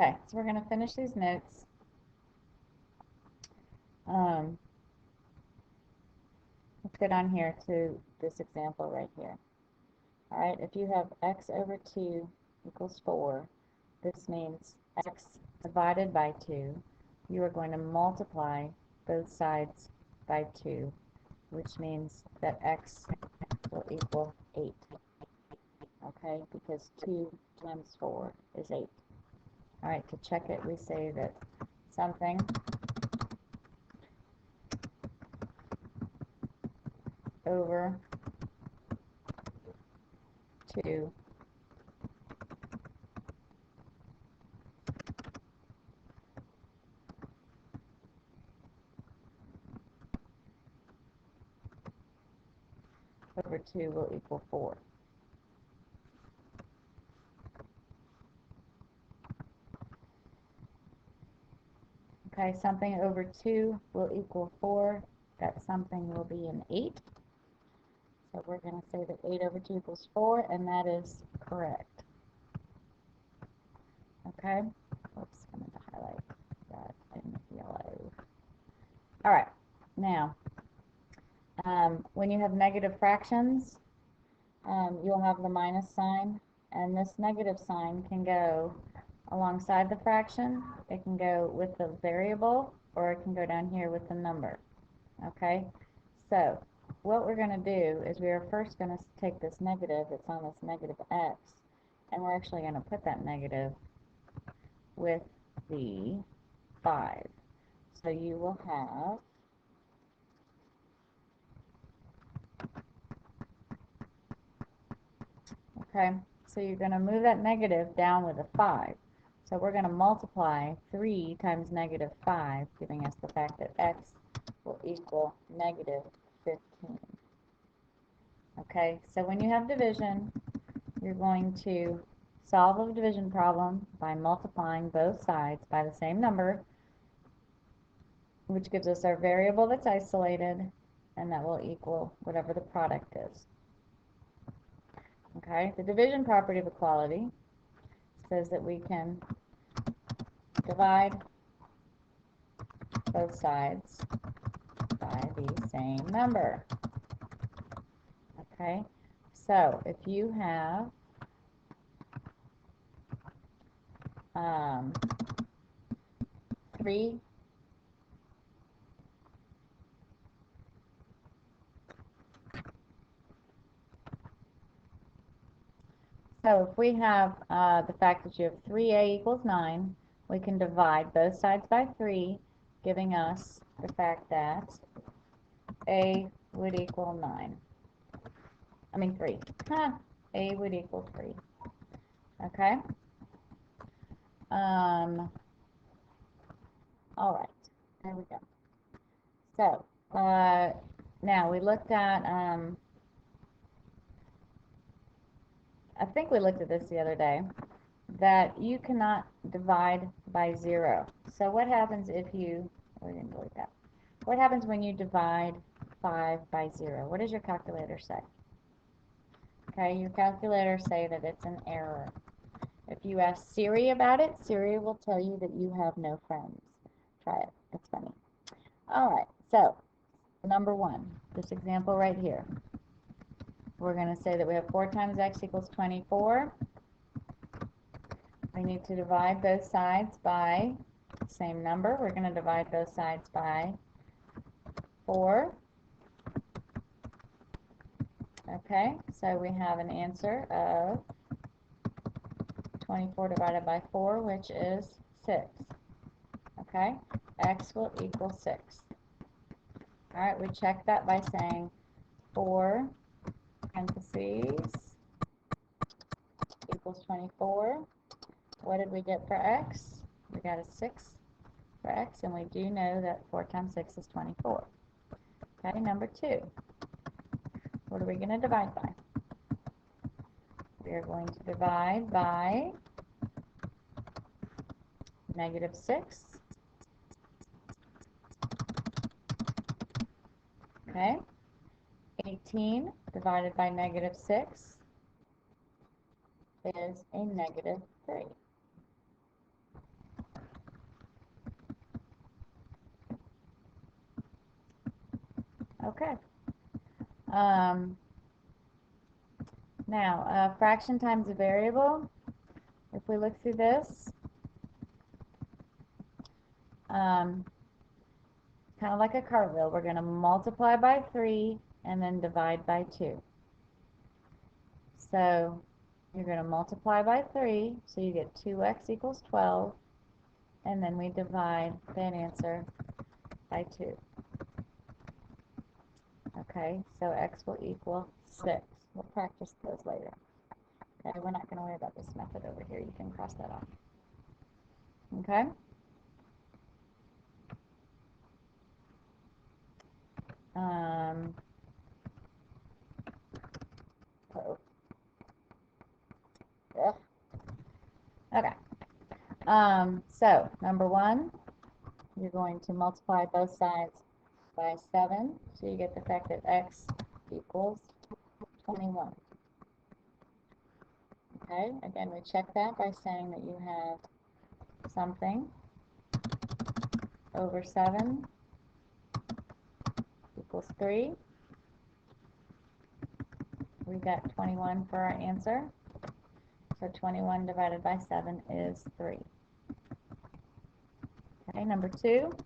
Okay, so we're going to finish these notes. Let's go down here to this example right here. All right, if you have x over 2 equals 4, this means x divided by 2. You are going to multiply both sides by 2, which means that x will equal 8. Okay, because 2 times 4 is 8. All right, to check it, we say that something over 2 over 2 will equal 4. Okay, something over 2 will equal 4. That something will be an 8. So we're going to say that 8 over 2 equals 4, and that is correct. Okay? Oops, I'm going to highlight that in yellow. All right, now, when you have negative fractions, you'll have the minus sign, and this negative sign can go alongside the fraction. It can go with the variable, or it can go down here with the number. Okay? So, what we're going to do is we are first going to take this negative that's on this negative x, and we're actually going to put that negative with the 5. So you will have okay, so you're going to move that negative down with a 5. So we're going to multiply 3 times negative 5, giving us the fact that x will equal negative 15. Okay, so when you have division, you're going to solve a division problem by multiplying both sides by the same number, which gives us our variable that's isolated, and that will equal whatever the product is. Okay, the division property of equality says that we can divide both sides by the same number. Okay, so if you have 3 So if we have the fact that you have 3a equals 9, we can divide both sides by 3, giving us the fact that a would equal 9. I mean 3. A would equal 3. Okay? All right. There we go. So, now we looked at, I think we looked at this the other day, that you cannot divide by 0. So what happens if you, we didn't delete that. What happens when you divide 5 by 0? What does your calculator say? Okay, your calculator say that it's an error. If you ask Siri about it, Siri will tell you that you have no friends. Try it. It's funny. All right, so number 1, this example right here. We're going to say that we have 4 times x equals 24. We need to divide both sides by the same number. We're going to divide both sides by 4. Okay, so we have an answer of 24 divided by 4, which is 6. Okay, x will equal 6. All right, we check that by saying 4 parentheses equals 24. What did we get for x? We got a 6 for x, and we do know that 4 times 6 is 24. Okay, number 2. What are we going to divide by? We are going to divide by negative 6. Okay, 18 divided by negative 6 is a negative 3. Okay. Now, fraction times a variable. If we look through this, kind of like a cartwheel, we're going to multiply by 3 and then divide by 2. So you're going to multiply by 3, so you get 2x equals 12, and then we divide that answer by 2. Okay, so x will equal 6. We'll practice those later. Okay, we're not going to worry about this method over here. You can cross that off. Okay? Oh. Ugh. Okay. So, number 1, you're going to multiply both sides by 7. So you get the fact that x equals 21. Okay, again, we check that by saying that you have something over 7 equals 3. We got 21 for our answer. So 21 divided by 7 is 3. Okay, number 2,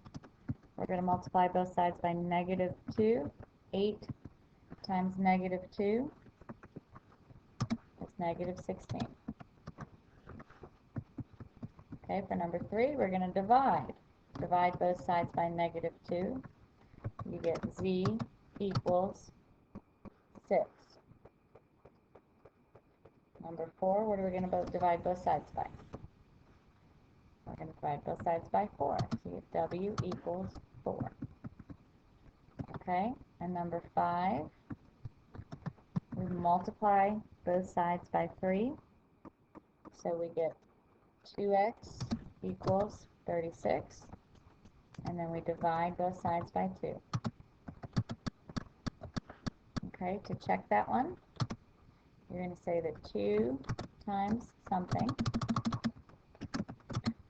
we're going to multiply both sides by negative 2. 8 times negative 2 is negative 16. Okay, for number 3, we're going to divide. Divide both sides by negative 2. You get z equals 6. Number 4, what are we going to divide both sides by? We're going to divide both sides by 4. So you get w equals 4. Okay, and number 5, we multiply both sides by 3. So we get 2x equals 36. And then we divide both sides by 2. Okay, to check that one, you're going to say that 2 times something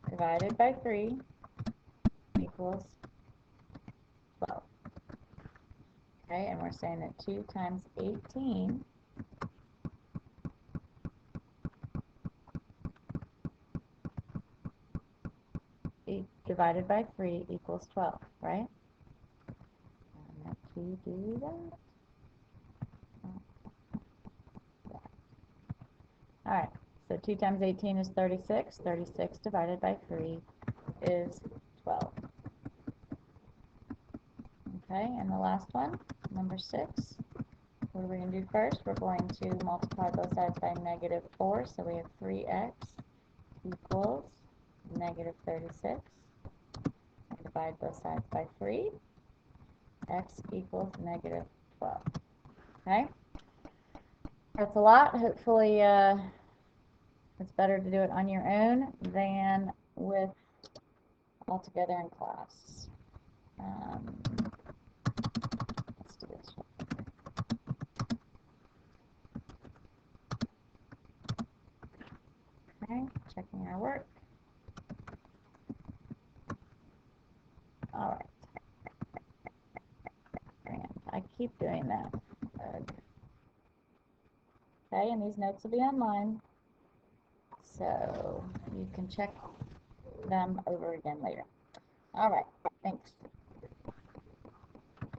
divided by 3 equals 12. Okay, and we're saying that 2 times 18 divided by 3 equals 12, right? And let you do that. All right, so 2 times 18 is 36. 36 divided by 3 is 12. Okay, and the last one, number 6. What are we going to do first? We're going to multiply both sides by negative 4. So we have 3x equals negative 36. And divide both sides by 3. X equals negative 12. Okay? That's a lot. Hopefully it's better to do it on your own than with all together in class. Let's do this one. Okay, checking our work. All right. And I keep doing that. Okay, and these notes will be online, so you can check them over again later. All right, thanks.